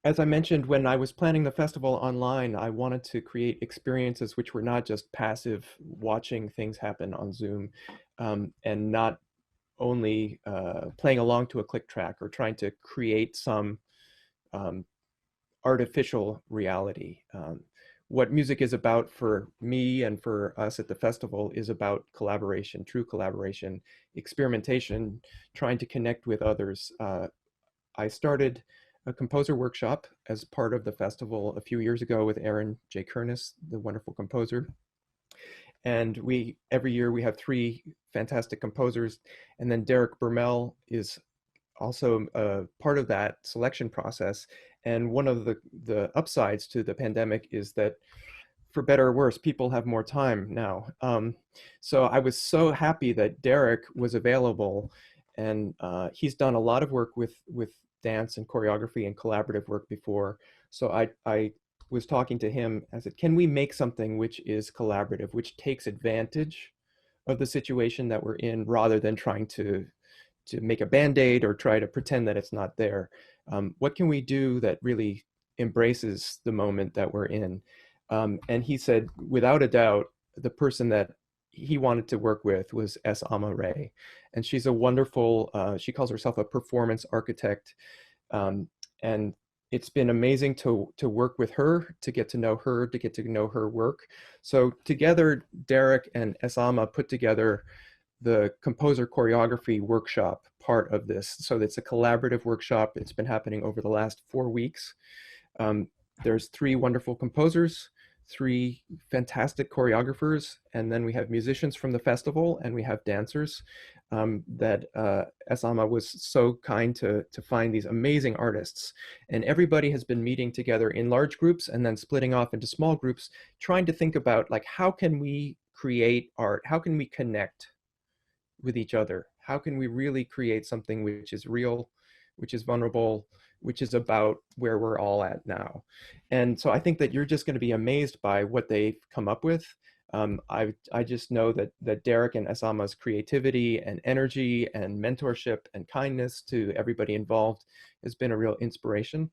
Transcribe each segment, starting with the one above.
as I mentioned, when I was planning the festival online, I wanted to create experiences which were not just passive watching things happen on Zoom, and not only playing along to a click track or trying to create some um, artificial reality. What music is about for me and for us at the festival is about collaboration, true collaboration, experimentation, trying to connect with others. I started a composer workshop as part of the festival a few years ago with Aaron J. Kernis, the wonderful composer. And every year we have three fantastic composers. And then Derek Bermel is also part of that selection process. And one of the upsides to the pandemic is that, for better or worse, people have more time now. So I was so happy that Derek was available, and he's done a lot of work with dance and choreography and collaborative work before. So I was talking to him. I said, can we make something which is collaborative, which takes advantage of the situation that we're in, rather than trying to make a band-aid or try to pretend that it's not there? What can we do that really embraces the moment that we're in? And he said, without a doubt, the person that he wanted to work with was Wray. And she's a wonderful, she calls herself a performance architect. And it's been amazing to work with her, to get to know her, to get to know her work. So together, Derek and Esama put together the composer choreography workshop part of this. So it's a collaborative workshop. It's been happening over the last 4 weeks. There's three wonderful composers, three fantastic choreographers, and then we have musicians from the festival, and we have dancers. That Esama was so kind to find these amazing artists. And everybody has been meeting together in large groups and then splitting off into small groups, trying to think about, like, how can we create art? How can we connect with each other? How can we really create something which is real, which is vulnerable, which is about where we're all at now? And so I think that you're just going to be amazed by what they've come up with. I just know that Derek and Esama's creativity and energy and mentorship and kindness to everybody involved has been a real inspiration.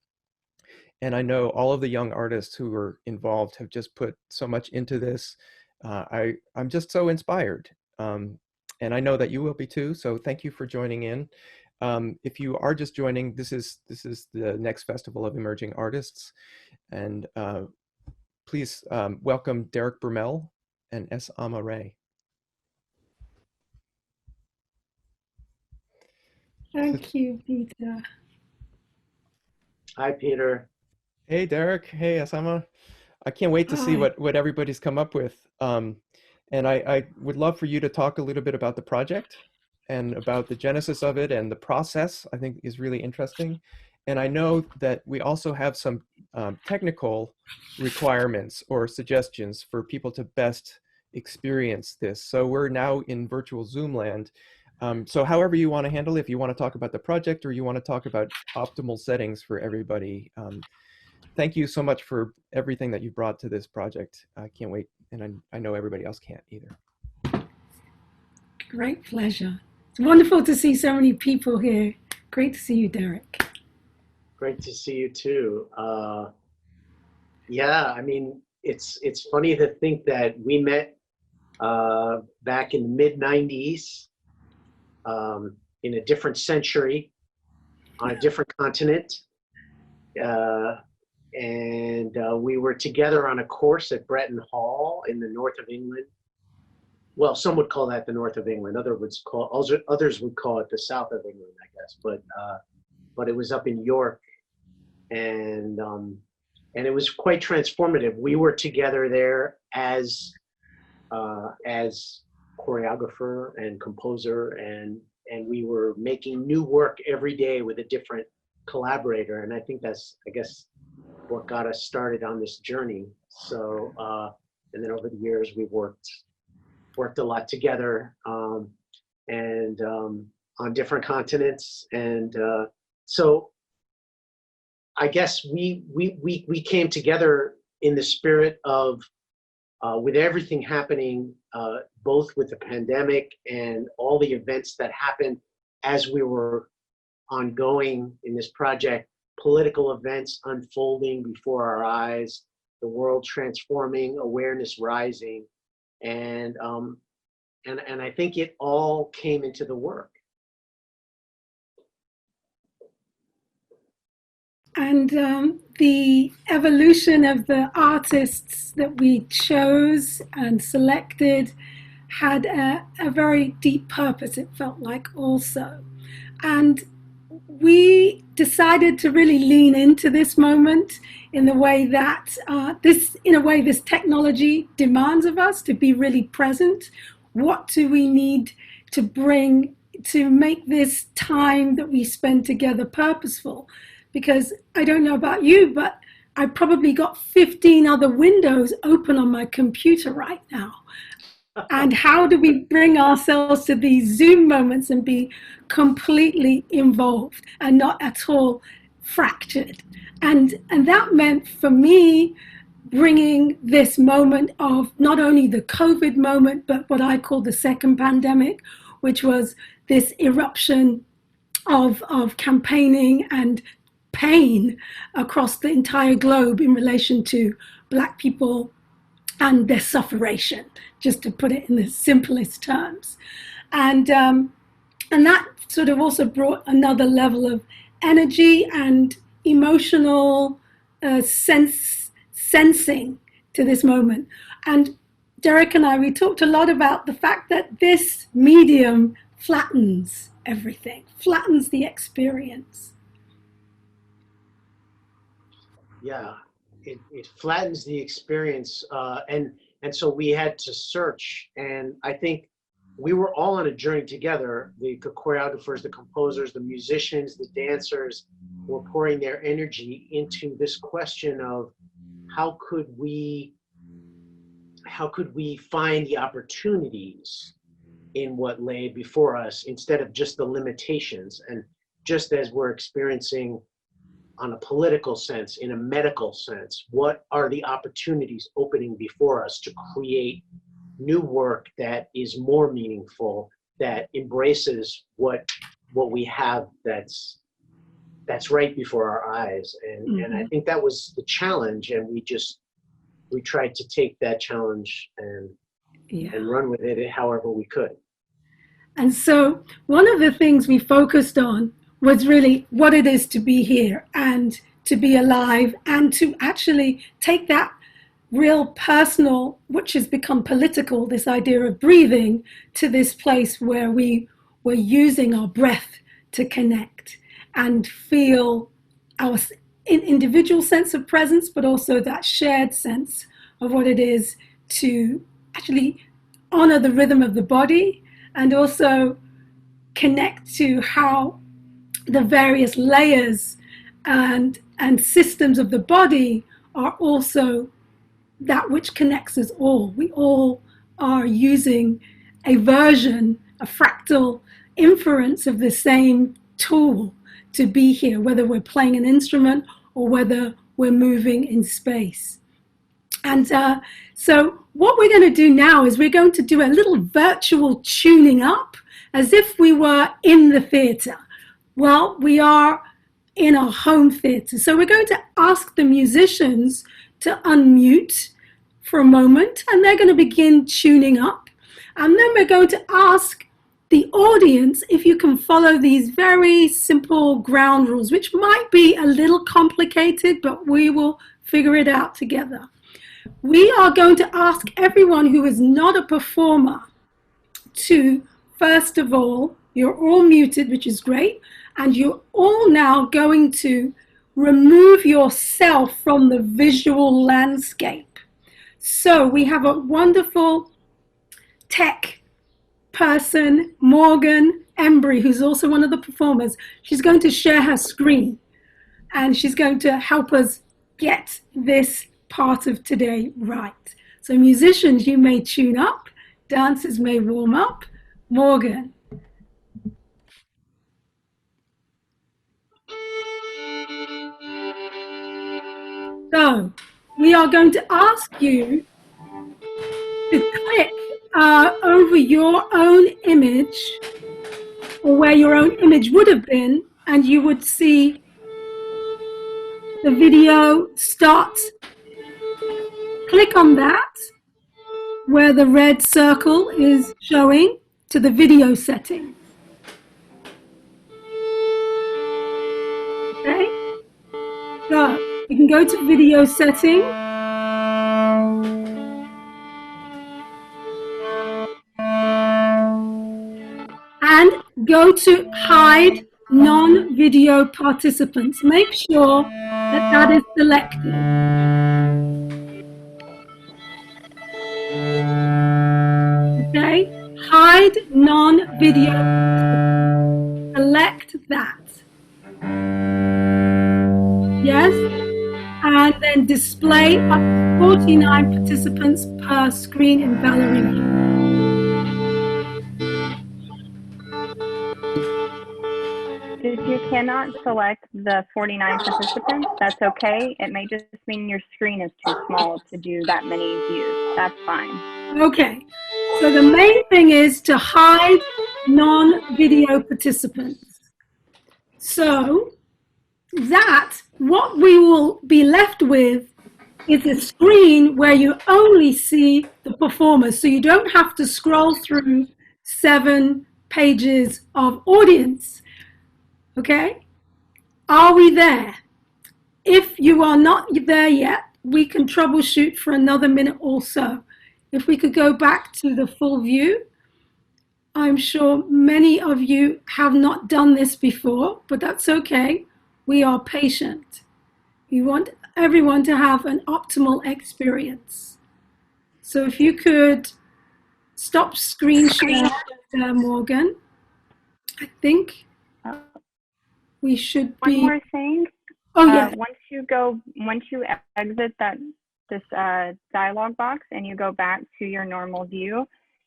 And I know all of the young artists who are involved have just put so much into this. I'm just so inspired. And I know that you will be too. So thank you for joining in. If you are just joining, this is the next Festival of Emerging Artists. And please welcome Derek Bermel and Esama Wray. Thank you, Peter. Hi, Peter. Hey, Derek. Hey, Esama. I can't wait to see what everybody's come up with. And I would love for you to talk a little bit about the project and about the genesis of it, and the process, I think, is really interesting. And I know that we also have some technical requirements or suggestions for people to best experience this. So we're now in virtual Zoom land. So however you want to handle it, if you want to talk about the project or you want to talk about optimal settings for everybody, thank you so much for everything that you brought to this project. I can't wait, and I know everybody else can't either. Great pleasure. It's wonderful to see so many people here. Great to see you, Derek. Great to see you too. Yeah, I mean, it's funny to think that we met back in the mid-90s, in a different century, on a different continent. And we were together on a course at Bretton Hall in the north of England. Well, some would call that the north of England. Others would call it the south of England, I guess. But it was up in York, and it was quite transformative. We were together there as choreographer and composer, and we were making new work every day with a different collaborator. And I think that's, I guess, what got us started on this journey. So, and then over the years, we've worked a lot together, and on different continents. And so I guess we came together in the spirit of, with everything happening, both with the pandemic and all the events that happened as we were ongoing in this project, political events unfolding before our eyes, the world transforming, awareness rising, and I think it all came into the work. And the evolution of the artists that we chose and selected had a very deep purpose, it felt like, also. And we decided to really lean into this moment in the way that this technology demands of us, to be really present. What do we need to bring to make this time that we spend together purposeful? Because I don't know about you, but I probably got 15 other windows open on my computer right now. And how do we bring ourselves to these Zoom moments and be completely involved and not at all fractured? And that meant for me bringing this moment of not only the COVID moment, but what I call the second pandemic, which was this eruption of campaigning and pain across the entire globe in relation to Black people and their sufferation, just to put it in the simplest terms. And that sort of also brought another level of energy and emotional sensing to this moment. And Derek and I, we talked a lot about the fact that this medium flattens everything, flattens the experience. Yeah, it flattens the experience, and so we had to search, and I think we were all on a journey together. The choreographers, the composers, the musicians, the dancers were pouring their energy into this question of how could we find the opportunities in what lay before us instead of just the limitations. And just as we're experiencing on a political sense, in a medical sense, what are the opportunities opening before us to create new work that is more meaningful, that embraces what we have that's right before our eyes. And I think that was the challenge, and we tried to take that challenge and run with it however we could. And so one of the things we focused on was really what it is to be here and to be alive, and to actually take that real personal, which has become political, this idea of breathing, to this place where we were using our breath to connect and feel our individual sense of presence, but also that shared sense of what it is to actually honor the rhythm of the body, and also connect to how the various layers and systems of the body are also that which connects us all. We all are using a version, a fractal inference of the same tool to be here, whether we're playing an instrument or whether we're moving in space. And so what we're going to do now is we're going to do a little virtual tuning up as if we were in the theater. Well, we are in our home theater. So we're going to ask the musicians to unmute for a moment, and they're going to begin tuning up. And then we're going to ask the audience if you can follow these very simple ground rules, which might be a little complicated, but we will figure it out together. We are going to ask everyone who is not a performer to, first of all, you're all muted, which is great, and you're all now going to remove yourself from the visual landscape. So we have a wonderful tech person, Morgan Embry, who's also one of the performers. She's going to share her screen, and she's going to help us get this part of today right. So musicians, you may tune up, dancers may warm up. Morgan. So we are going to ask you to click over your own image, or where your own image would have been, and you would see the video starts, click on that where the red circle is showing to the video setting. Okay, so you can go to video setting and go to hide non-video participants. Make sure that that is selected. Okay, hide non-video participants. Select that. Yes, and then display up to 49 participants per screen in gallery view. If you cannot select the 49 participants, that's okay. It may just mean your screen is too small to do that many views. That's fine. Okay, so the main thing is to hide non-video participants. So that what we will be left with is a screen where you only see the performers. So you don't have to scroll through 7 pages of audience. Okay, are we there? If you are not there yet, we can troubleshoot for another minute or so. If we could go back to the full view, I'm sure many of you have not done this before, but that's okay. We are patient. We want everyone to have an optimal experience. So if you could stop screen share, Morgan, I think we should be. One more thing. Oh yeah. Once you exit this dialog box and you go back to your normal view,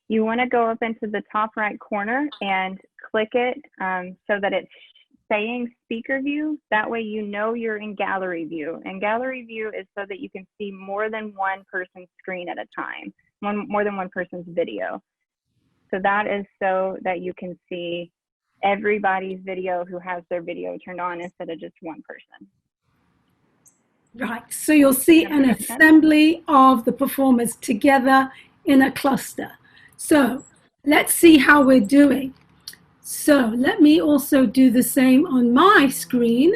you want to go up into the top right corner and click it so that it's saying speaker view. That way you know you're in gallery view. And gallery view is so that you can see more than one person's screen at a time, more than one person's video. So that is so that you can see everybody's video who has their video turned on instead of just one person. Right, so you'll see an assembly of the performers together in a cluster. So let's see how we're doing. So let me also do the same on my screen.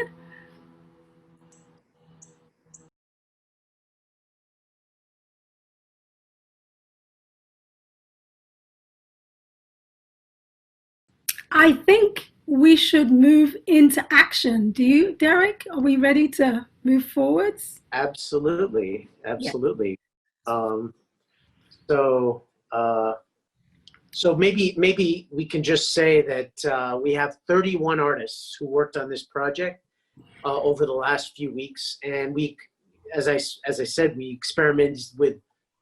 I think we should move into action. Do you, Derek? Are we ready to move forwards? Absolutely, absolutely. Yeah. So maybe we can just say that we have 31 artists who worked on this project over the last few weeks, and we, as I said, we experimented with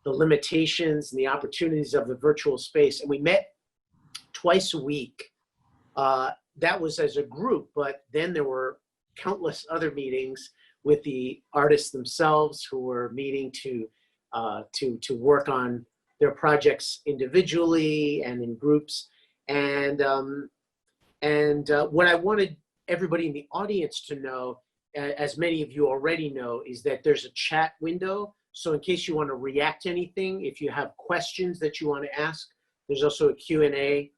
the limitations and the opportunities of the virtual space, and we met twice a week. That was as a group, but then there were countless other meetings with the artists themselves who were meeting to work on their projects individually and in groups. And what I wanted everybody in the audience to know, as many of you already know, is that there's a chat window. So in case you want to react to anything, if you have questions that you want to ask, there's also a Q&A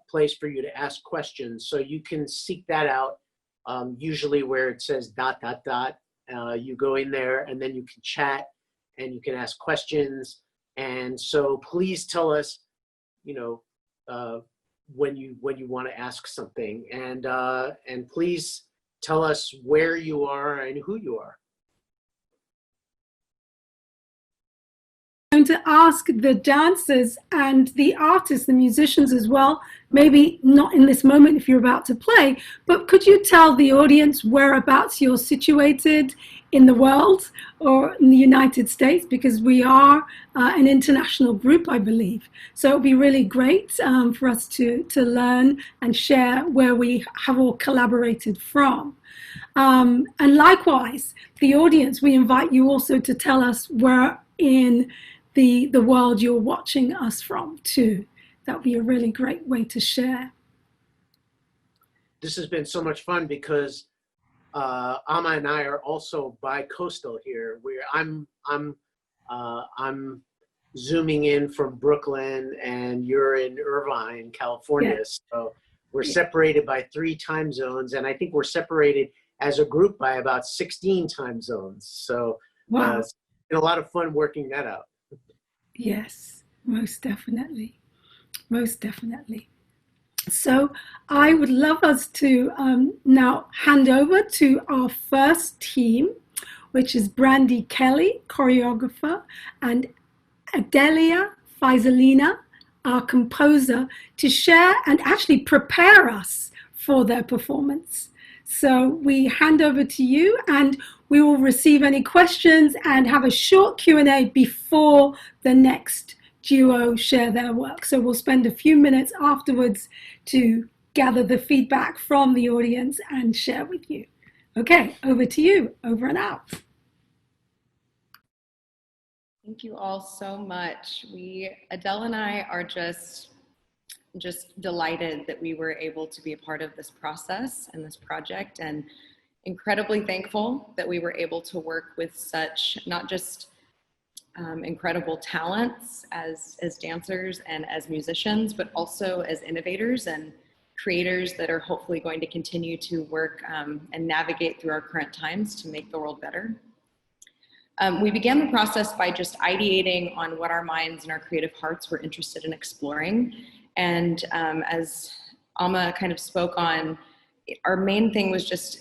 place for you to ask questions. So you can seek that out, usually where it says ... You go in there and then you can chat and you can ask questions. And so please tell us, when you want to ask something, and please tell us where you are and who you are. I'm going to ask the dancers and the artists, the musicians as well, maybe not in this moment if you're about to play, but could you tell the audience whereabouts you're situated in the world or in the United States, because we are an international group, I believe. So it would be really great for us to learn and share where we have all collaborated from. And likewise, the audience, we invite you also to tell us where in the world you're watching us from too. That would be a really great way to share. This has been so much fun because Amma and I are also bi-coastal here. I'm zooming in from Brooklyn, and you're in Irvine, California. Yeah. So we're separated by 3 time zones, and I think we're separated as a group by about 16 time zones. So Wow. it's been a lot of fun working that out. Yes, most definitely. Most definitely. So I would love us to now hand over to our first team, which is Brandi, Kelley, choreographer, and Adeliia, Faizullina, our composer, to share and actually prepare us for their performance. So we hand over to you, and we will receive any questions and have a short Q&A before the next duo share their work. So we'll spend a few minutes afterwards to gather the feedback from the audience and share with you. Okay, over to you. Over and out. Thank you all so much. Adele and I are just delighted that we were able to be a part of this process and this project, and incredibly thankful that we were able to work with such not just incredible talents as dancers and as musicians, but also as innovators and creators that are hopefully going to continue to work and navigate through our current times to make the world better. We began the process by just ideating on what our minds and our creative hearts were interested in exploring. And as Amma kind of spoke on, our main thing was just,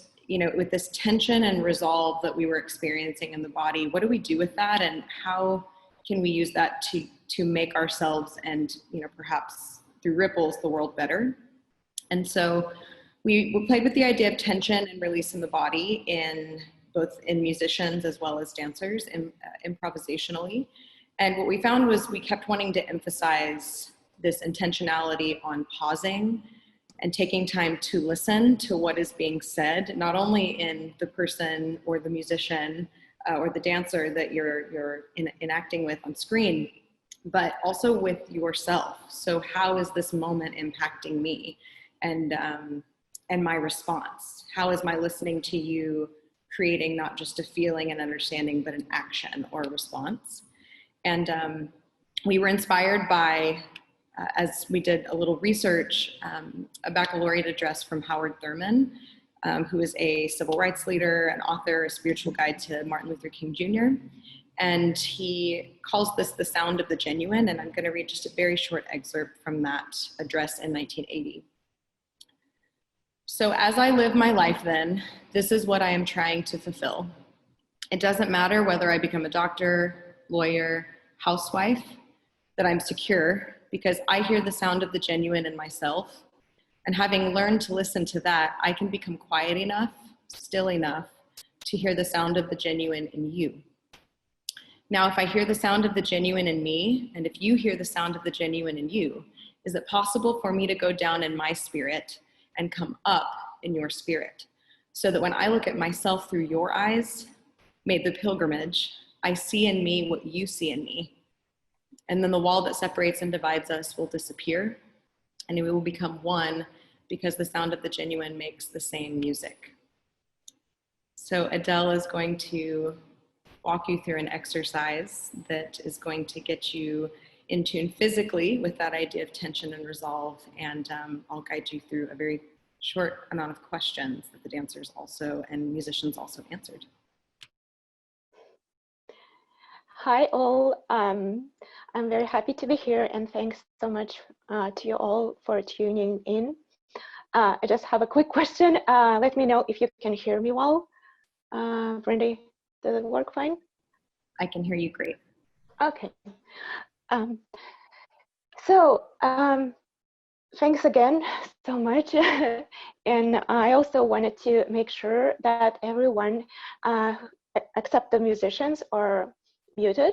with this tension and resolve that we were experiencing in the body, what do we do with that, and how can we use that to make ourselves and, perhaps through ripples, the world better? And so we played with the idea of tension and release in the body both in musicians as well as dancers, improvisationally. And what we found was we kept wanting to emphasize this intentionality on pausing and taking time to listen to what is being said, not only in the person or the musician or the dancer that you're enacting with on screen, but also with yourself. So how is this moment impacting me and my response? How is my listening to you creating not just a feeling and understanding, but an action or a response? And we were inspired by, as we did a little research, a baccalaureate address from Howard Thurman, who is a civil rights leader, an author, a spiritual guide to Martin Luther King Jr. And he calls this the sound of the genuine. And I'm going to read just a very short excerpt from that address in 1980. So as I live my life then, this is what I am trying to fulfill. It doesn't matter whether I become a doctor, lawyer, housewife, that I'm secure because I hear the sound of the genuine in myself. And having learned to listen to that, I can become quiet enough, still enough to hear the sound of the genuine in you. Now, if I hear the sound of the genuine in me, and if you hear the sound of the genuine in you, is it possible for me to go down in my spirit and come up in your spirit, so that when I look at myself through your eyes, made the pilgrimage, I see in me what you see in me. And then the wall that separates and divides us will disappear, and we will become one because the sound of the genuine makes the same music. So Adele is going to walk you through an exercise that is going to get you in tune physically with that idea of tension and resolve. And I'll guide you through a very short amount of questions that the dancers also and musicians also answered. Hi all, I'm very happy to be here, and thanks so much to you all for tuning in. I just have a quick question. Let me know if you can hear me well. Brandi, does it work fine? I can hear you great. Okay. Thanks again so much. And I also wanted to make sure that everyone, except the musicians, are muted.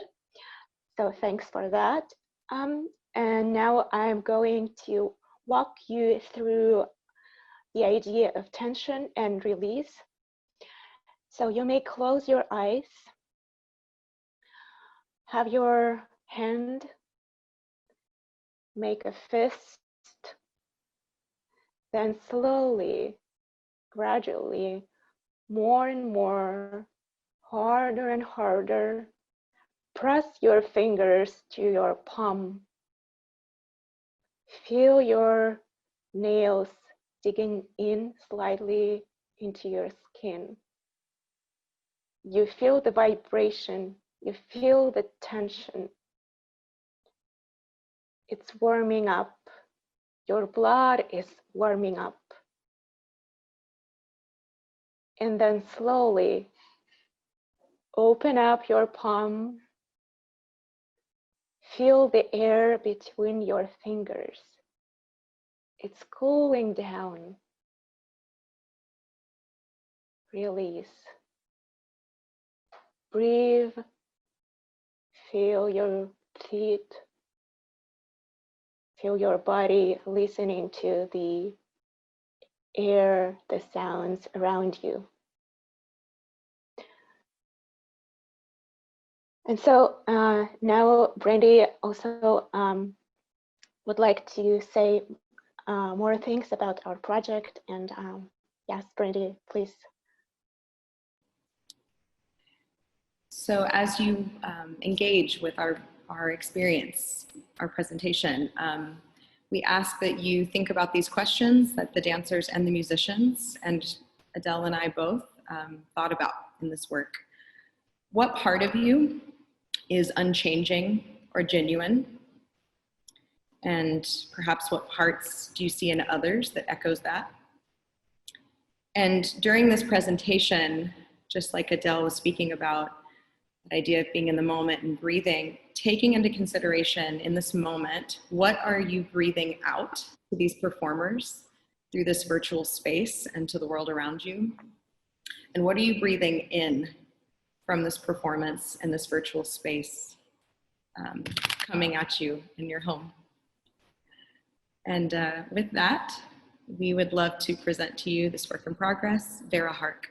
So thanks for that. And now I'm going to walk you through the idea of tension and release. So you may close your eyes, have your hand make a fist, then slowly, gradually more and more, harder and harder. Press your fingers to your palm. Feel your nails digging in slightly into your skin. You feel the vibration, you feel the tension. It's warming up. Your blood is warming up. And then slowly open up your palm. Feel the air between your fingers. It's cooling down. Release. Breathe. Feel your feet. Feel your body listening to the air, the sounds around you. And so now Brandi also would like to say more things about our project. And yes, Brandi, please. So as you engage with our experience, our presentation, we ask that you think about these questions that the dancers and the musicians and Adele and I both thought about in this work. What part of you is unchanging or genuine? And perhaps what parts do you see in others that echoes that? And during this presentation, just like Adele was speaking about, the idea of being in the moment and breathing, taking into consideration in this moment, what are you breathing out to these performers through this virtual space and to the world around you? And what are you breathing in from this performance and this virtual space coming at you in your home? And with that, we would love to present to you this work in progress, Vera Hark.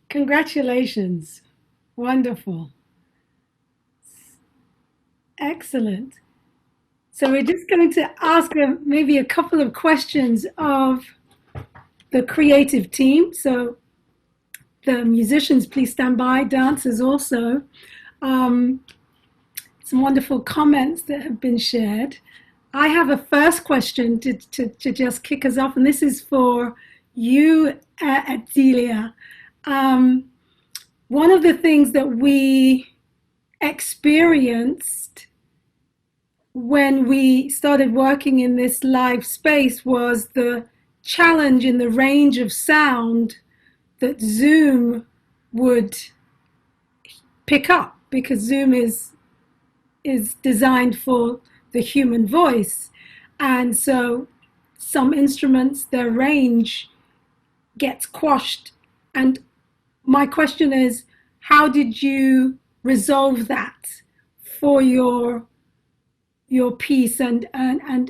Congratulations. Wonderful. Excellent. So we're just going to ask maybe a couple of questions of the creative team. So the musicians, please stand by. Dancers also. Some wonderful comments that have been shared. I have a first question to just kick us off, and this is for you, Adeliia. One of the things that we experienced when we started working in this live space was the challenge in the range of sound that Zoom would pick up, because Zoom is designed for the human voice. And so some instruments, their range gets quashed. And my question is, how did you resolve that for your piece? And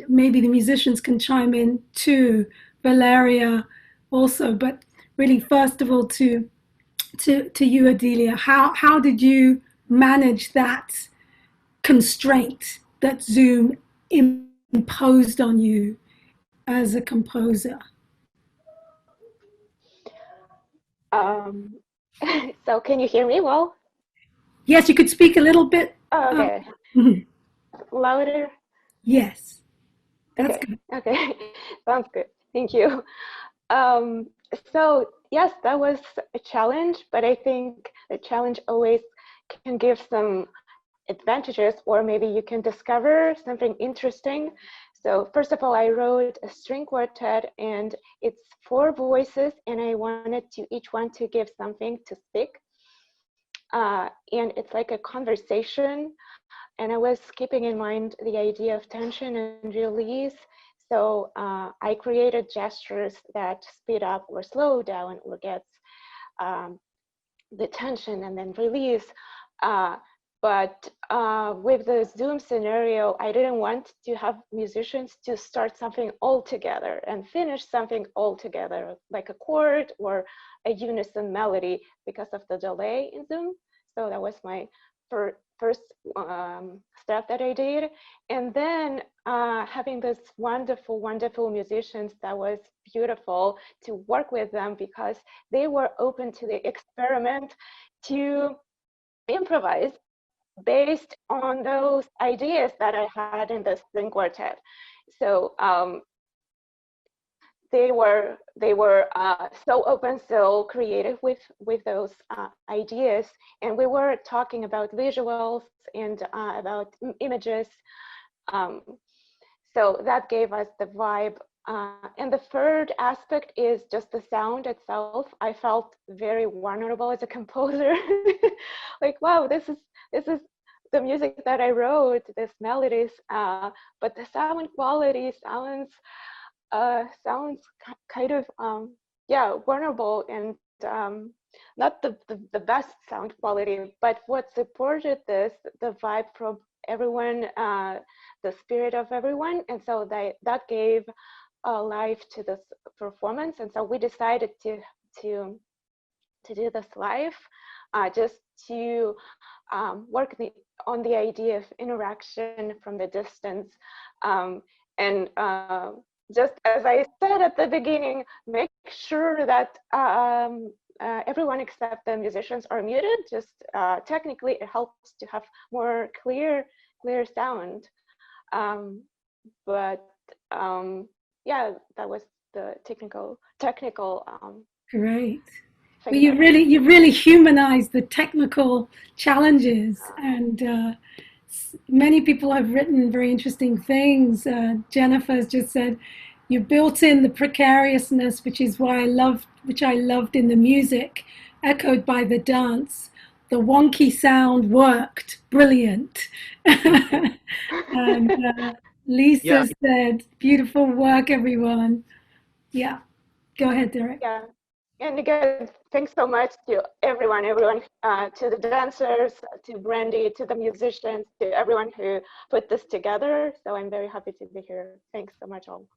maybe the musicians can chime in too, Valeria also. But really, first of all, to you, Adeliia, how did you manage that constraint that Zoom imposed on you as a composer? So can you hear me well? Yes, you could speak a little bit. Okay. Louder? Yes. That's Okay. good. Okay. Sounds good. Thank you. So yes, that was a challenge, but I think the challenge always can give some advantages, or maybe you can discover something interesting. So first of all, I wrote a string quartet, and it's 4 voices, and I wanted to each one to give something to speak. And it's like a conversation, and I was keeping in mind the idea of tension and release. So I created gestures that speed up or slow down or gets the tension and then release. But with the Zoom scenario, I didn't want to have musicians to start something all together and finish something all together, like a chord or a unison melody, because of the delay in Zoom. So that was my first step that I did. And then having this wonderful, wonderful musicians, that was beautiful to work with them, because they were open to the experiment, to improvise based on those ideas that I had in the string quartet. So they were so open, so creative with those ideas, and we were talking about visuals and about images. So that gave us the vibe. And the third aspect is just the sound itself. I felt very vulnerable as a composer. Like, wow, this is the music that I wrote, these melodies, but the sound quality sounds kind of yeah, vulnerable, and not the best sound quality. But what supported this, the vibe from everyone, the spirit of everyone, and so that gave life to this performance. And so we decided to do this live, just to work on the idea of interaction from the distance, and just as I said at the beginning, make sure that everyone except the musicians are muted. Just technically, it helps to have more clear sound. But yeah, that was the technical. Great. Well, you really humanized the technical challenges, and many people have written very interesting things. Jennifer has just said you built in the precariousness, which I loved in the music, echoed by the dance. The wonky sound worked, brilliant. And Lisa said, beautiful work, everyone. Yeah, go ahead, Derek. Yeah. And again, thanks so much to everyone, to the dancers, to Brandi, to the musicians, to everyone who put this together. So I'm very happy to be here. Thanks so much, all.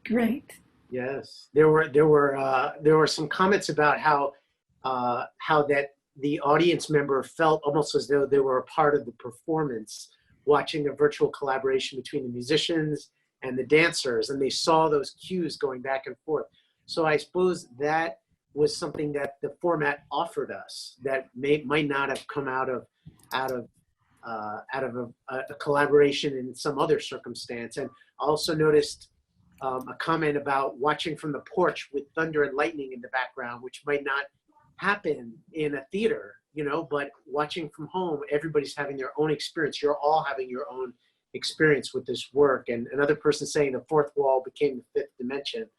Great. Yes, there were some comments about how that the audience member felt almost as though they were a part of the performance, watching a virtual collaboration between the musicians and the dancers, and they saw those cues going back and forth. So I suppose that was something that the format offered us that might not have come out of a collaboration in some other circumstance. And I also noticed a comment about watching from the porch with thunder and lightning in the background, which might not happen in a theater, you know, but watching from home, everybody's having their own experience. You're all having your own experience with this work. And another person saying the fourth wall became the fifth dimension.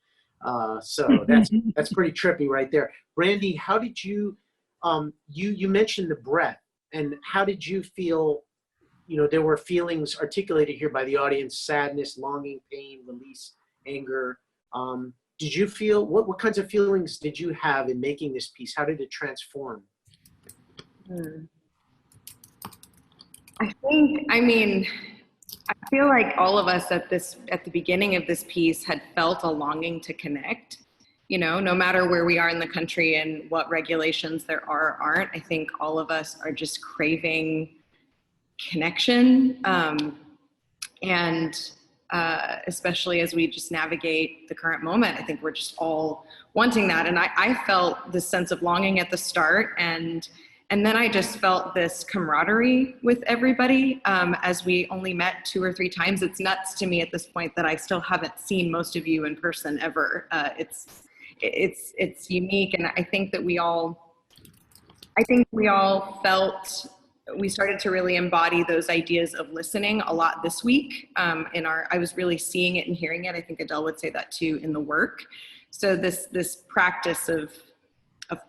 So that's pretty trippy right there. Brandi, how did you, you mentioned the breath, and how did you feel? You know, there were feelings articulated here by the audience: sadness, longing, pain, release, anger. Did you feel, what kinds of feelings did you have in making this piece? How did it transform? I feel like all of us at the beginning of this piece had felt a longing to connect, you know, no matter where we are in the country and what regulations there are or aren't. I think all of us are just craving connection. And especially as we just navigate the current moment, I think we're just all wanting that. And I felt this sense of longing at the start, and then I just felt this camaraderie with everybody as we only met 2 or 3 times. It's nuts to me at this point that I still haven't seen most of you in person ever. It's unique, and I think that we all felt, we started to really embody those ideas of listening a lot this week. I was really seeing it and hearing it. I think Adele would say that too in the work. So this practice of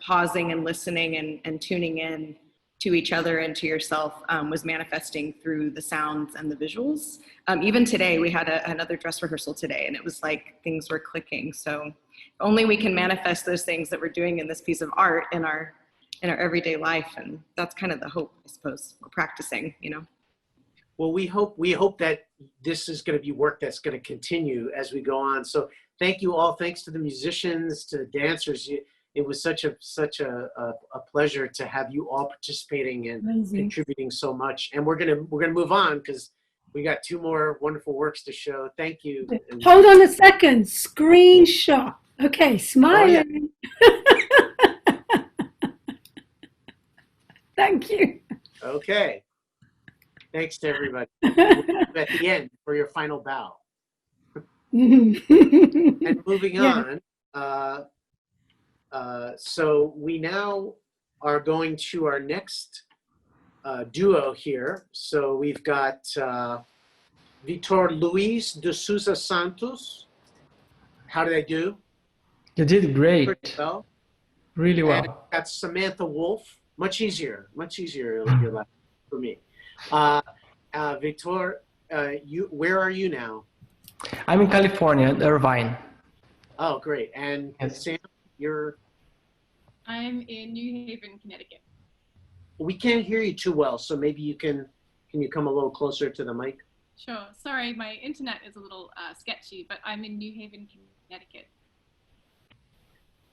pausing and listening and tuning in to each other and to yourself was manifesting through the sounds and the visuals. Even today, we had another dress rehearsal today, and it was like things were clicking. So only we can manifest those things that we're doing in this piece of art in our in our everyday life. And that's kind of the hope, I suppose. We're practicing, you know. Well, we hope that this is going to be work that's going to continue as we go on. So thank you all. Thanks to the musicians, to the dancers. It was such a pleasure to have you all participating and contributing so much. And we're gonna move on because we got 2 more wonderful works to show. Thank you. Hold on a second. Screenshot. Okay, smiling. Oh, yeah. Thank you. Okay. Thanks to everybody. At the end for your final bow. And moving on. So we now are going to our next duo here. So we've got Vitor Luiz de Souza Santos. How did I do? You did great. Pretty well. Really well. And got Samantha Wolf. Much easier your life for me. Vitor, where are you now? I'm in California, Irvine. Oh, great. And yes. Sam, you're? I'm in New Haven, Connecticut. We can't hear you too well, so maybe can you come a little closer to the mic? Sure. Sorry, my internet is a little sketchy, but I'm in New Haven, Connecticut.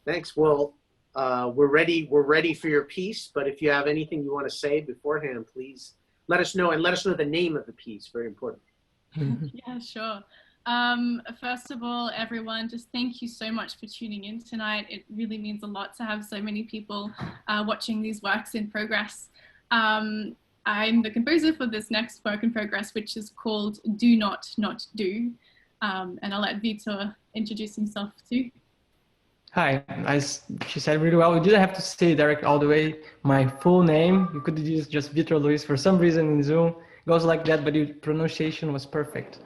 Thanks. Well, we're ready for your piece, but if you have anything you want to say beforehand, please let us know, and let us know the name of the piece. Very important. Yeah, sure. First of all, everyone, just thank you so much for tuning in tonight. It really means a lot to have so many people watching these works in progress. I'm the composer for this next work in progress, which is called Do Not Not Do. And I'll let Vitor introduce himself too. Hi, she said really well. We didn't have to say Derek all the way. My full name, you could use just Vitor Luiz. For some reason in Zoom, it goes like that, but your pronunciation was perfect.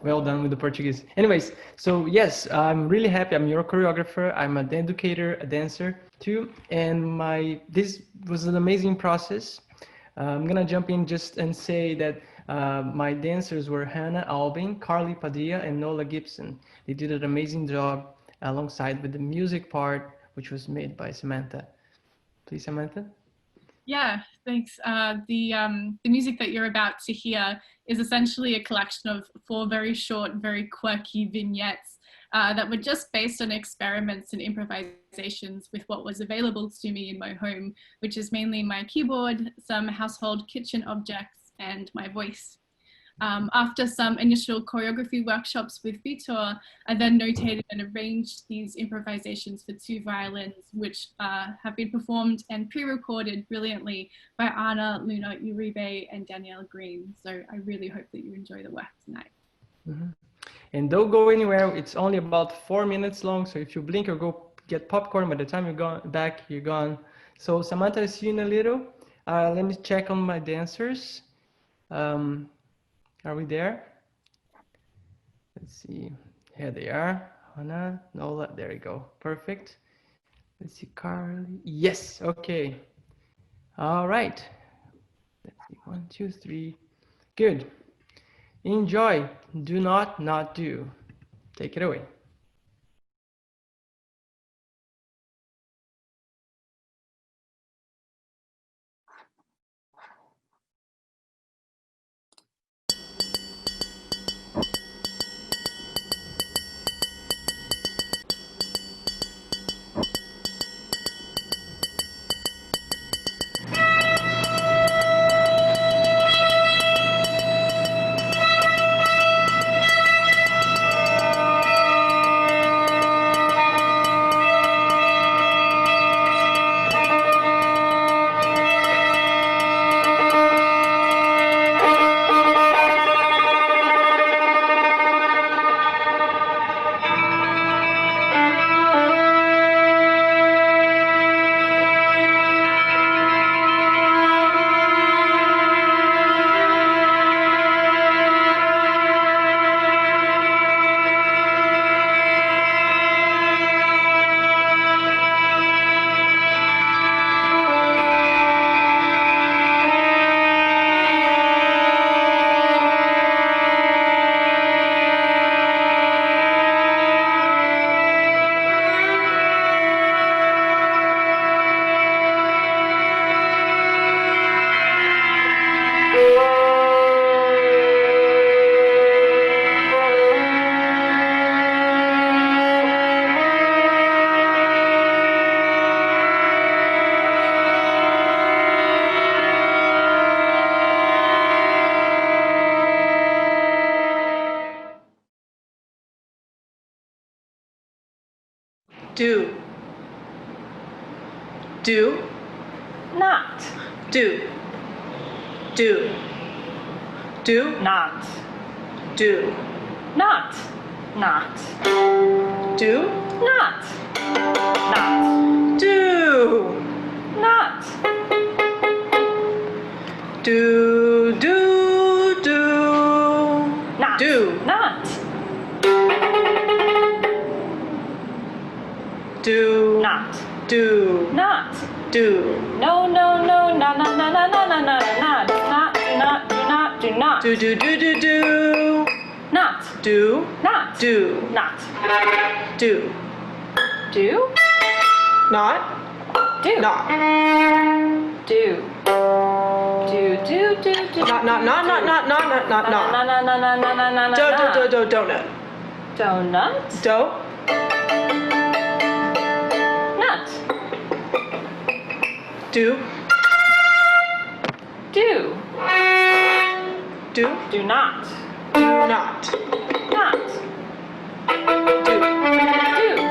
Well done with the Portuguese. Anyways, so yes, I'm really happy. I'm your choreographer. I'm an educator, a dancer too. And this was an amazing process. I'm gonna jump in just and say that my dancers were Hannah Albin, Carly Padilla, and Nola Gibson. They did an amazing job alongside with the music part, which was made by Samantha. Please, Samantha. Yeah, thanks. The music that you're about to hear is essentially a collection of 4 very short, very quirky vignettes that were just based on experiments and improvisations with what was available to me in my home, which is mainly my keyboard, some household kitchen objects, and my voice. After some initial choreography workshops with Vitor, I then notated and arranged these improvisations for 2 violins, which have been performed and pre-recorded brilliantly by Anna, Luna, Uribe, and Danielle Green. So I really hope that you enjoy the work tonight. Mm-hmm. And don't go anywhere. It's only about 4 minutes long. So if you blink or go get popcorn, by the time you're back, you're gone. So Samantha, I'll see you in a little. Let me check on my dancers. Are we there? Let's see. Here they are. Hannah, Nola, there you go. Perfect. Let's see, Carly. Yes, okay. All right. Let's see, 1, 2, 3. Good. Enjoy. Do not not do. Take it away. Do. Do. Not. Do. Do. Do. Not. Do. Not. Not. Do. Not. Not. Do. Not. Do. Do. Do. Not. Do. Not. Do. Not. Do. Not. Do. No, no, no, no, no, no, no, no, no, no, not. Do not, do not, do not, do not. Do. Do. Do. Do. Do. Not. Do. Not. Do. Not. Do. Do. Not. Do. Not. Do. Do, do, do, do. Not. Not. Not. Not. Not. Not. Not. Not. No, no, no, no, no, no, no, no, Do. no. Do. Do. Do. Donut. Donut. Do. Nut. Do. Do. Do. Do not. Do not. Not. Do. Do.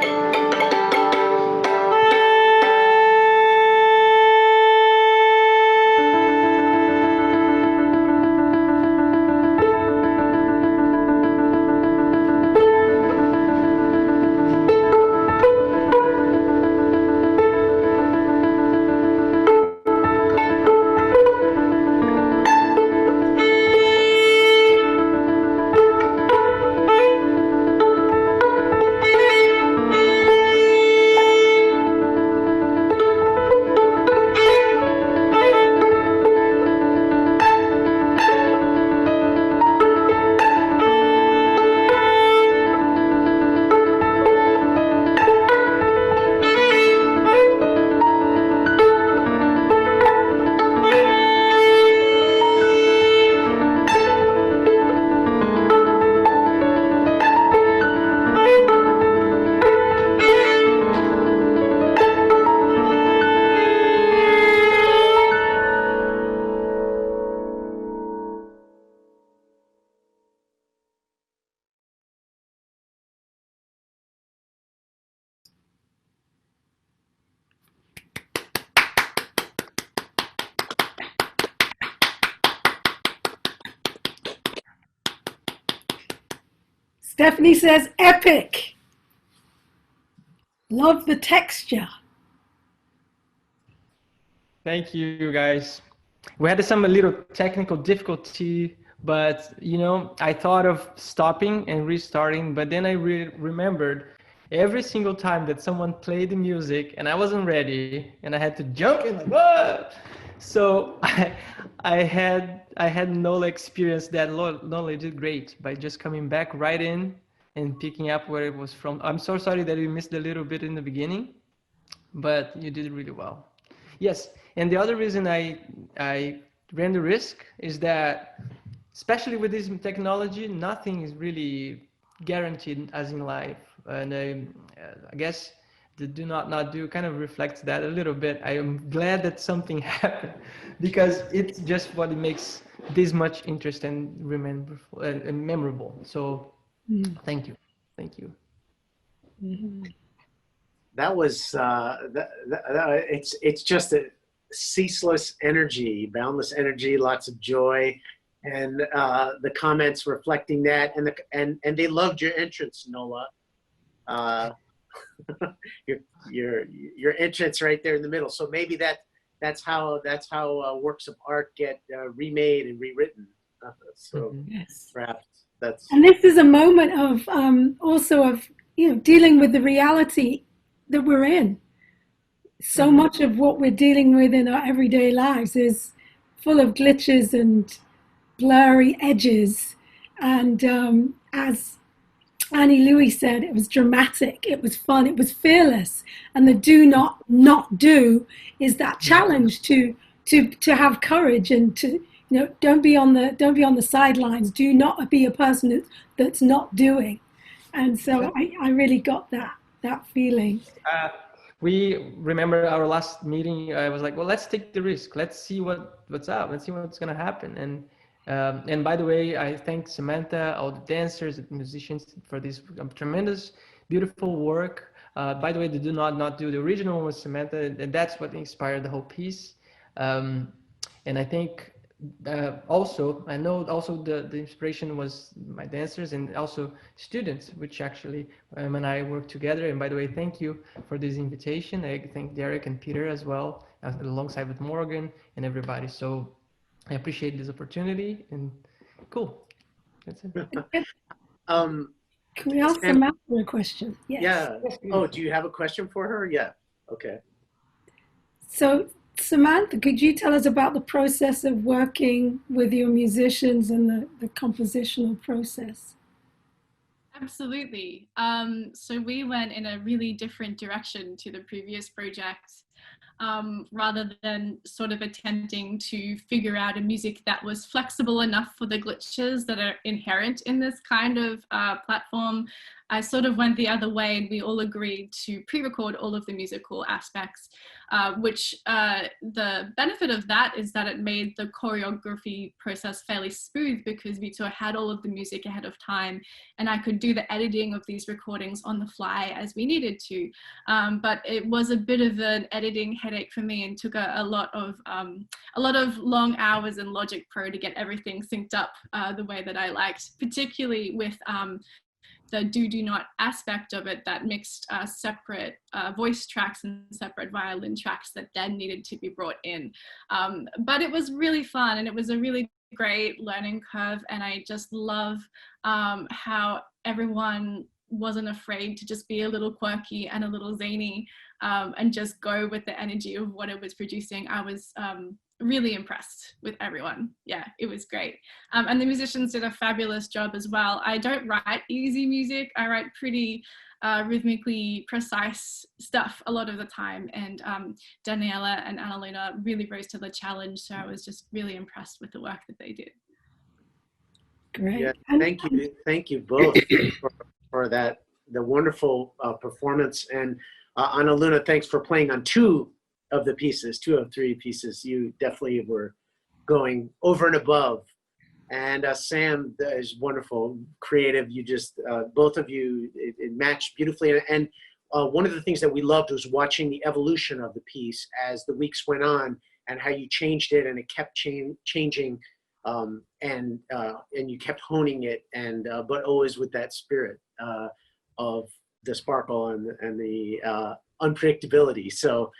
Stephanie says, epic. Love the texture. Thank you, guys. We had some little technical difficulty, but I thought of stopping and restarting, but then I remembered every single time that someone played the music and I wasn't ready and I had to jump in like, whoa! So I had no experience that Nola did great by just coming back right in and picking up where it was from. I'm so sorry that we missed a little bit in the beginning, but you did really well. Yes, and the other reason I ran the risk is that, especially with this technology, nothing is really guaranteed as in life. And I guess the do not do kind of reflects that a little bit. I am glad that something happened because it's just what makes this much interest and and memorable. So thank you. Mm-hmm. That was it's just a ceaseless energy, boundless energy, lots of joy, and the comments reflecting that, and they loved your entrance, Nola. your entrance right there in the middle. So maybe that's how works of art get remade and rewritten. So yes, perhaps that's. And this is a moment of also of dealing with the reality that we're in. So much of what we're dealing with in our everyday lives is full of glitches and blurry edges. And as Annie Louie said, it was dramatic, it was fun, it was fearless. And the do not do is that challenge to have courage and to don't be on the sidelines. Do not be a person that's not doing. And so I really got that feeling. We remember our last meeting. I was like, well, let's take the risk. Let's see what's up. Let's see what's gonna happen. And by the way, I thank Samantha, all the dancers, the musicians for this tremendous, beautiful work. By the way, they do not do the original one with Samantha, and that's what inspired the whole piece. And I think also, I know also the inspiration was my dancers and also students, which actually and I work together. And by the way, thank you for this invitation. I thank Derek and Peter as well, alongside with Morgan and everybody. So I appreciate this opportunity, and cool. That's it. Can we ask Sam, Samantha a question? Yes. yeah. Oh, do you have a question for her? Yeah. Okay. So, Samantha, could you tell us about the process of working with your musicians and the compositional process? Absolutely. So we went in a really different direction to the previous project. Rather than sort of attempting to figure out a music that was flexible enough for the glitches that are inherent in this kind of platform, I sort of went the other way, and we all agreed to pre-record all of the musical aspects, which the benefit of that is that it made the choreography process fairly smooth because Vitor had all of the music ahead of time, and I could do the editing of these recordings on the fly as we needed to. But it was a bit of an editing headache for me, and took a lot of long hours in Logic Pro to get everything synced up the way that I liked, particularly with the do not aspect of it that mixed separate voice tracks and separate violin tracks that then needed to be brought in. But it was really fun, and it was a really great learning curve, and I just love how everyone wasn't afraid to just be a little quirky and a little zany, and just go with the energy of what it was producing. I was really impressed with everyone. Yeah, it was great. And the musicians did a fabulous job as well. I don't write easy music. I write pretty rhythmically precise stuff a lot of the time. And Daniela and Adeliia really rose to the challenge. So I was just really impressed with the work that they did. Great. Yeah, thank you both for that, the wonderful performance. And Adeliia, thanks for playing on two of the pieces, 2 of 3 pieces. You definitely were going over and above. And Sam is wonderful, creative. You just, both of you, it matched beautifully. And one of the things that we loved was watching the evolution of the piece as the weeks went on, and how you changed it, and it kept changing, and you kept honing it, and but always with that spirit of the sparkle and the unpredictability. So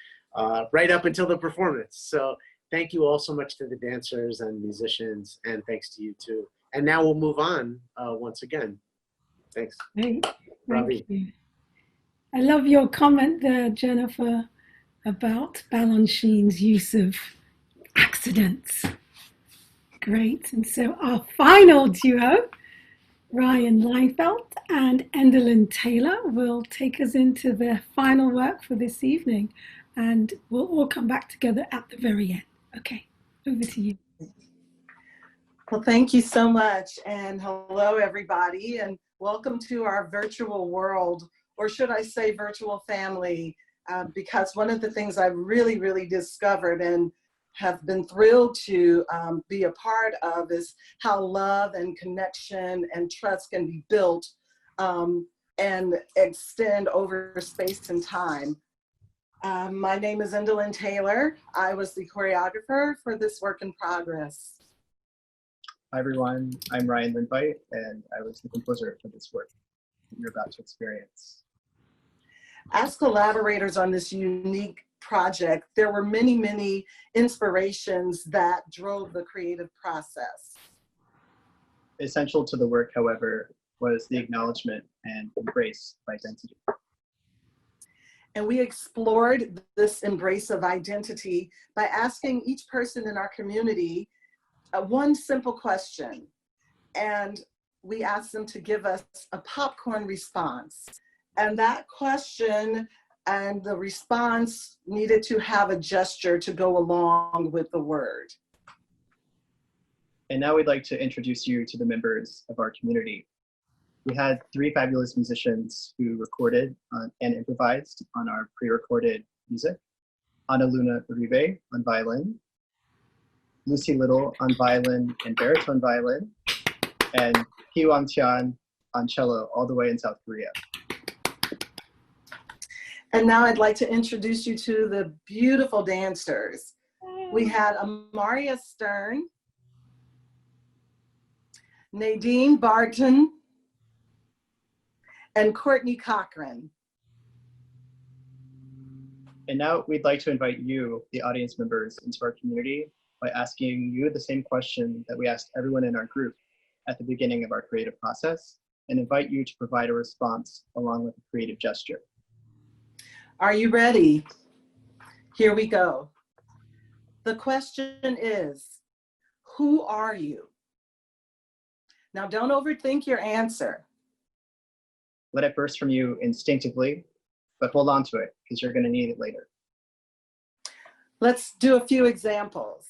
right up until the performance. So thank you all so much to the dancers and musicians, and thanks to you too. And now we'll move on once again. Thanks. Great. Brandi. Thank you. I love your comment there, Jennifer, about Balanchine's use of accidents. Great. And so our final duo, Ryan Lindveit and Endalyn Taylor, will take us into their final work for this evening, and we'll all come back together at the very end. Okay, over to you. Well, thank you so much, and hello everybody, and welcome to our virtual world, or should I say virtual family, because one of the things I've really discovered and have been thrilled to be a part of is how love and connection and trust can be built and extend over space and time. My name is Endalyn Taylor. I was the choreographer for this work in progress. Hi everyone, I'm Ryan Lindveit, and I was the composer for this work that you're about to experience. As collaborators on this unique project, there were many inspirations that drove the creative process. Essential to the work, however, was the acknowledgement and embrace of identity. And we explored this embrace of identity by asking each person in our community one simple question. And we asked them to give us a popcorn response. And that question and the response needed to have a gesture to go along with the word. And now we'd like to introduce you to the members of our community. We had 3 fabulous musicians who recorded and improvised on our pre-recorded music. Adeliia on violin, Lucy Little on violin and baritone violin, and Hee Wang Tian on cello, all the way in South Korea. And now I'd like to introduce you to the beautiful dancers. We had Amaria Stern, Nadine Barton, and Courtney Cochran. And now we'd like to invite you, the audience members, into our community by asking you the same question that we asked everyone in our group at the beginning of our creative process, and invite you to provide a response along with a creative gesture. Are you ready? Here we go. The question is, who are you? Now don't overthink your answer. Let it burst from you instinctively, but hold on to it because you're going to need it later. Let's do a few examples.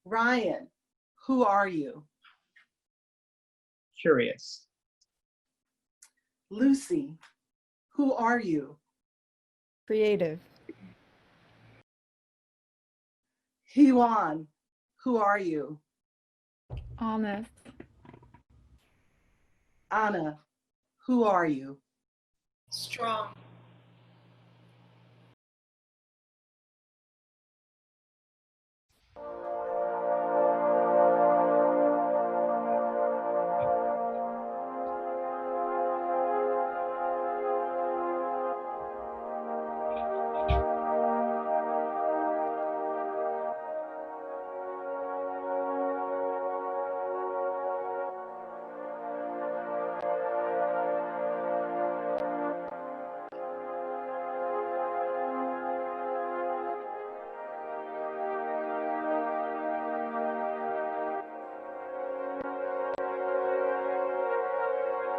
Ryan, who are you? Curious. Lucy, who are you? Creative. Hewan, who are you? Honest. Anna, who are you? Strong.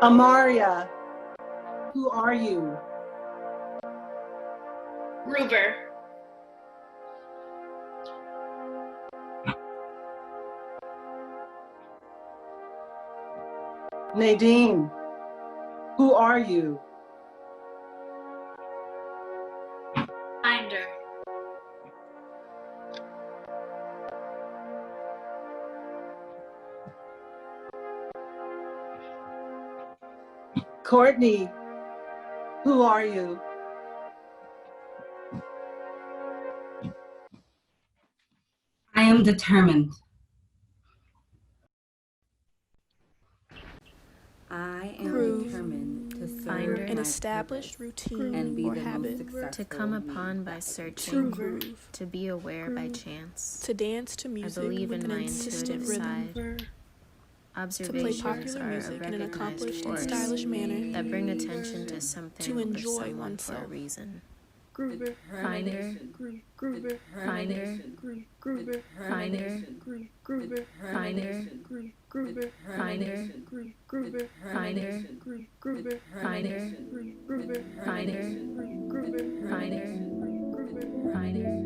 Amaria, who are you? Gruber. Nadine, who are you? Finder. Courtney, who are you? I am determined. I am Groove. determined to Finder. serve An my established purpose routine and be or the habit. most successful To come me upon by that searching, Groove. to be aware by Groove. chance. To dance to music believe with in an my insistent intuitive rhythm. side. To play Observations popular are music a in an recognized accomplished and force stylish manner. that bring attention to something To or enjoy someone oneself. for a reason. Groover. Finder, Groover. finder, Groover. finder, Groover. finder, Groover. finder, Groover. finder, Groover. finder, Groover. finder, Groover. finder, Groover. finder.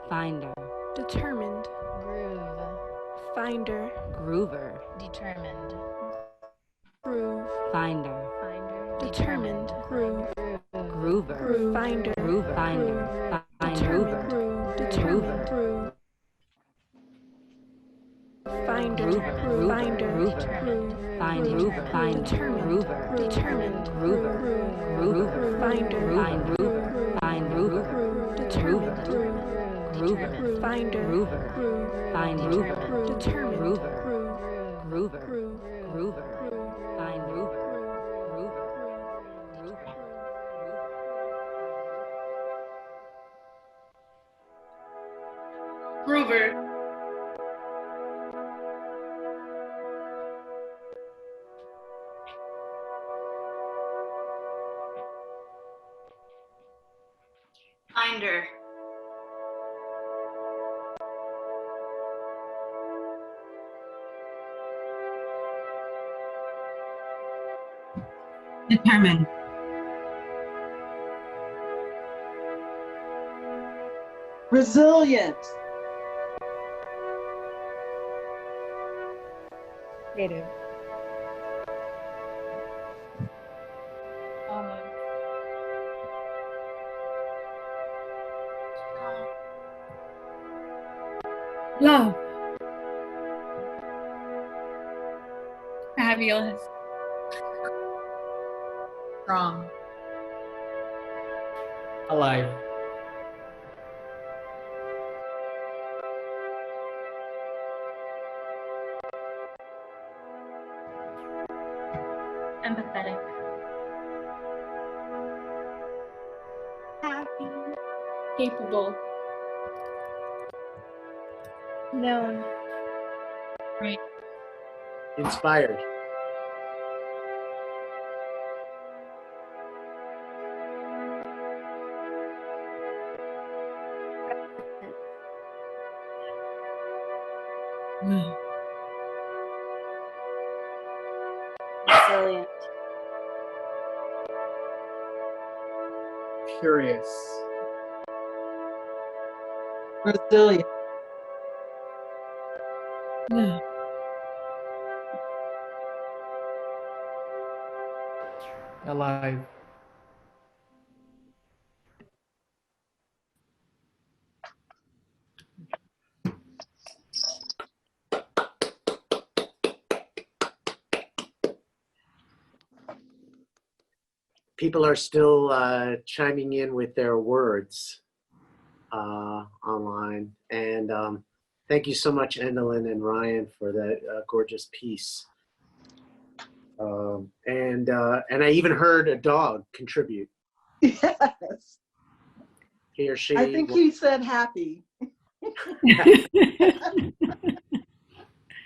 Finder. Determined. Groove. Finder. Groover. Determined. Groove. Finder. Determined. Groove. Groover. Groove. Finder. Groover. Finder. Determined. Groover. Groove. Determined. Groove. Finder. Groover. Groove. Groover. Finder. Groover. Groove. Find Groover. Find Determined. Groover. Determined. Groover. Groover. Finder. Find Groover. Find Groover. Determined. Groover. Finder. Groover. Find Groover. Determined. Groover. Groove. Groover. Groover. Find Groover. Groover. Groover. Groover. Finder. Determined. Resilient. Creative. Almost. Love. Fabulous. Strong. Alive. Empathetic. Happy. Capable. Known. Great. Inspired. Resilient. Curious. Resilient. Love. Alive. People are still chiming in with their words online. And thank you so much, Endalyn and Ryan, for that gorgeous piece. And I even heard a dog contribute. Yes. He or she. I think he said happy.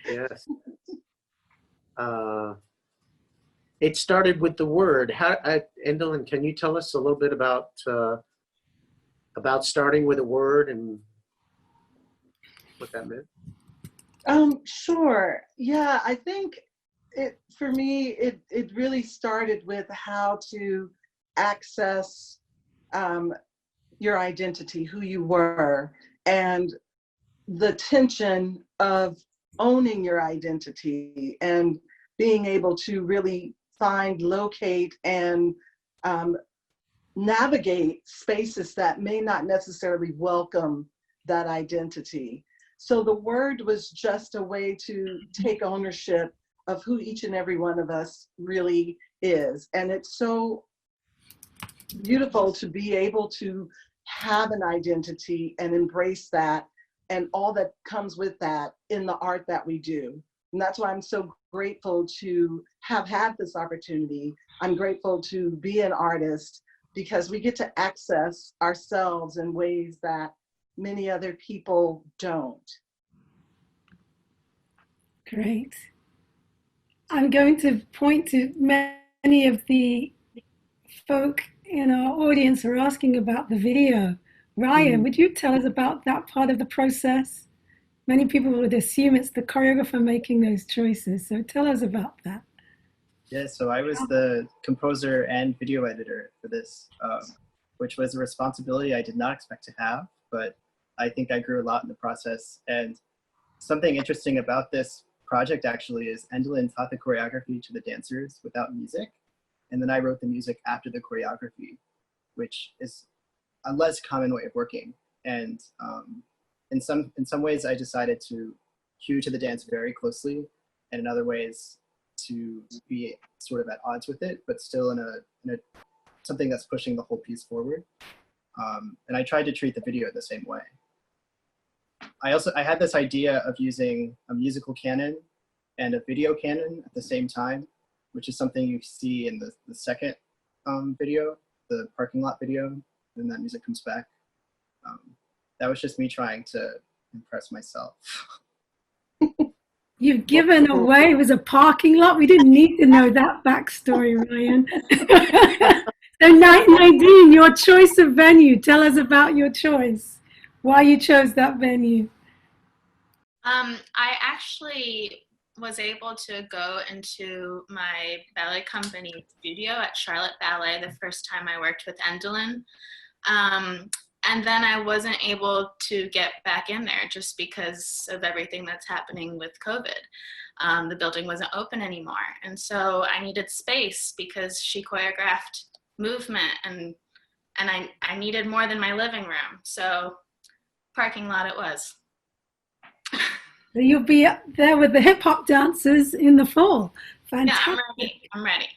Yes. It started with the word. Endalyn, can you tell us a little bit about starting with a word and what that meant? Sure. Yeah, I think for me, it really started with how to access your identity, who you were, and the tension of owning your identity and being able to really find, locate, and navigate spaces that may not necessarily welcome that identity. So the word was just a way to take ownership of who each and every one of us really is. And it's so beautiful to be able to have an identity and embrace that and all that comes with that in the art that we do. And that's why I'm so grateful to have had this opportunity. I'm grateful to be an artist because we get to access ourselves in ways that many other people don't. Great. I'm going to point to many of the folk in our audience are asking about the video. Ryan, would you tell us about that part of the process? Many people would assume it's the choreographer making those choices. So tell us about that. Yeah, so I was the composer and video editor for this, which was a responsibility I did not expect to have, but I think I grew a lot in the process. And something interesting about this project actually is Endalyn taught the choreography to the dancers without music. And then I wrote the music after the choreography, which is a less common way of working. And in some ways I decided to cue to the dance very closely, and in other ways to be sort of at odds with it, but still in a something that's pushing the whole piece forward. And I tried to treat the video the same way. I had this idea of using a musical canon and a video canon at the same time, which is something you see in the second video, the parking lot video, then that music comes back. That was just me trying to impress myself. You've given away it was a parking lot. We didn't need to know that backstory, Ryan. So Nadine, your choice of venue. Tell us about your choice. Why you chose that venue. I actually was able to go into my ballet company studio at Charlotte Ballet the first time I worked with Endalyn. And then I wasn't able to get back in there just because of everything that's happening with COVID. The building wasn't open anymore. And so I needed space because she choreographed movement, and I needed more than my living room. So parking lot it was. You'll be up there with the hip hop dancers in the fall. Fantastic. Yeah, I'm ready.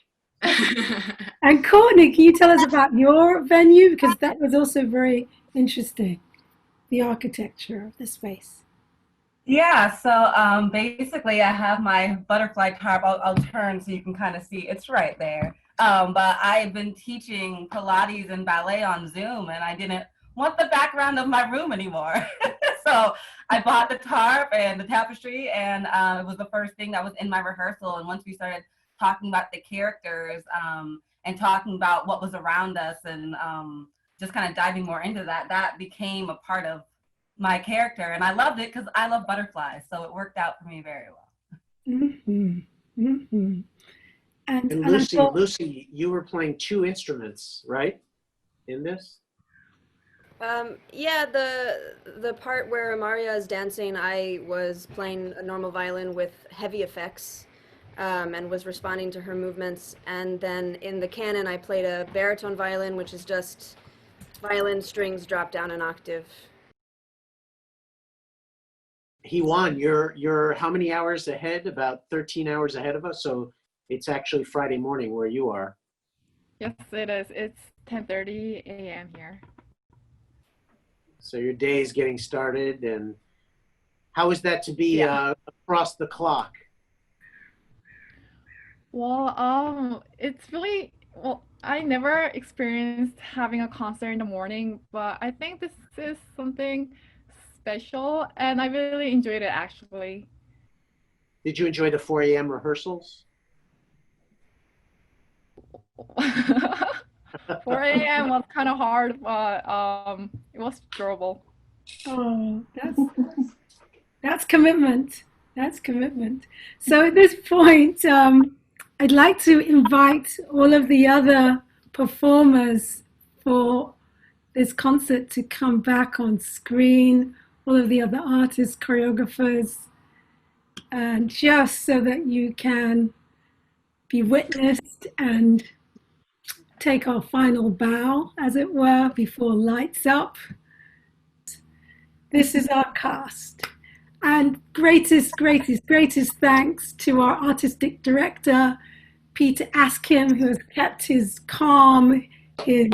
And Courtney, can you tell us about your venue? Because that was also very interesting, the architecture of the space. Yeah, so basically I have my butterfly tarp. I'll turn so you can kind of see. It's right there. But I've been teaching Pilates and ballet on Zoom, and I didn't want the background of my room anymore. So I bought the tarp and the tapestry, and it was the first thing that was in my rehearsal. And once we started talking about the characters and talking about what was around us and just kind of diving more into that, that became a part of my character. And I loved it because I love butterflies. So it worked out for me very well. Mm-hmm. Mm-hmm. And Lucy, you were playing 2 instruments, right, in this? Yeah, the part where Maria is dancing, I was playing a normal violin with heavy effects and was responding to her movements. And then in the canon, I played a baritone violin, which is just violin strings dropped down an octave. Hewan, you're how many hours ahead? About 13 hours ahead of us. So it's actually Friday morning where you are. Yes, it is. It's 10:30 a.m. here. So your day is getting started, and how is that to be across the clock? Well, it's really, well, I never experienced having a concert in the morning, but I think this is something special, and I really enjoyed it actually. Did you enjoy the 4 a.m. rehearsals? 4 a.m. was kind of hard, but it was durable. Oh, that's commitment. That's commitment. So at this point, I'd like to invite all of the other performers for this concert to come back on screen, all of the other artists, choreographers, and just so that you can be witnessed and take our final bow, as it were, before lights up. This is our cast. And greatest thanks to our artistic director, Peter Askim, who has kept his calm, his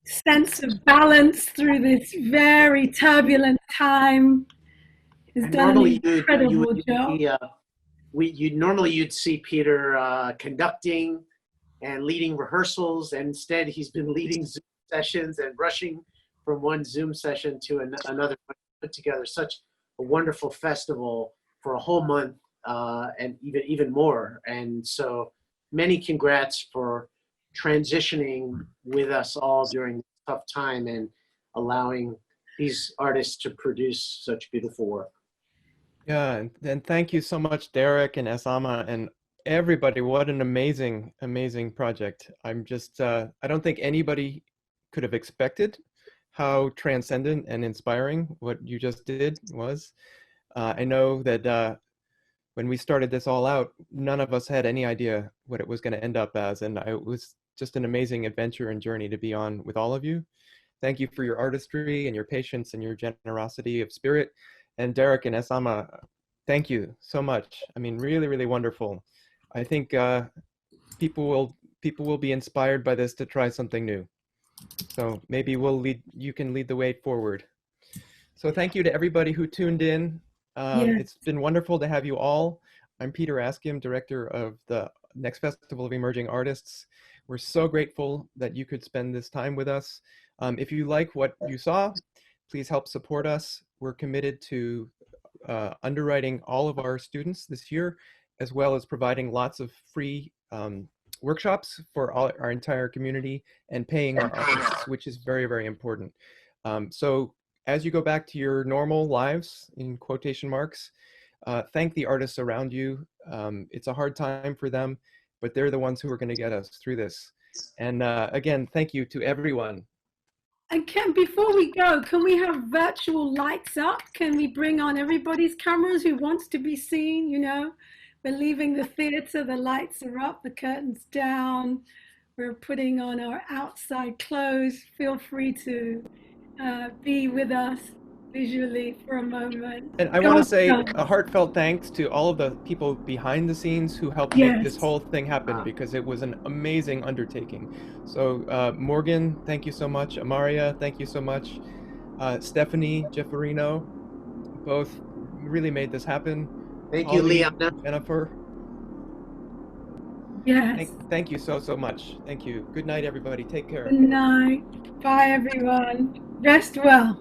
sense of balance through this very turbulent time. He's done an incredible job. Normally you'd see Peter conducting and leading rehearsals, and instead he's been leading Zoom sessions and rushing from one Zoom session to another. Put together such a wonderful festival for a whole month, and even more. And so many congrats for transitioning with us all during this tough time and allowing these artists to produce such beautiful work. Yeah, and thank you so much, Derek and Esama and everybody. What an amazing project. I'm just, I don't think anybody could have expected how transcendent and inspiring what you just did was. I know that when we started this all out, none of us had any idea what it was going to end up as, and it was just an amazing adventure and journey to be on with all of you. Thank you for your artistry and your patience and your generosity of spirit. And Derek and Esama, thank you so much. I mean, really, really wonderful. I think people will be inspired by this to try something new. So maybe you can lead the way forward. So thank you to everybody who tuned in. It's been wonderful to have you all. I'm Peter Askim, director of the Next Festival of Emerging Artists. We're so grateful that you could spend this time with us. If you like what you saw, please help support us. We're committed to underwriting all of our students this year, as well as providing lots of free workshops for our entire community and paying our artists, which is very, very important. So as you go back to your normal lives, in quotation marks, thank the artists around you. It's a hard time for them, but they're the ones who are going to get us through this. And again, thank you to everyone. And before we go, can we have virtual lights up? Can we bring on everybody's cameras who wants to be seen? You know, we're leaving the theater, the lights are up, the curtains down. We're putting on our outside clothes. Feel free to be with us visually for a moment. And I want to say a heartfelt thanks to all of the people behind the scenes who helped make this whole thing happen, because it was an amazing undertaking. So Morgan, thank you so much. Amaria, thank you so much. Stephanie, Jefferino, both really made this happen. Thank you, Liana. Jennifer. Yes. Thank you so much. Thank you. Good night, everybody. Take care. Good night. Bye, everyone. Rest well.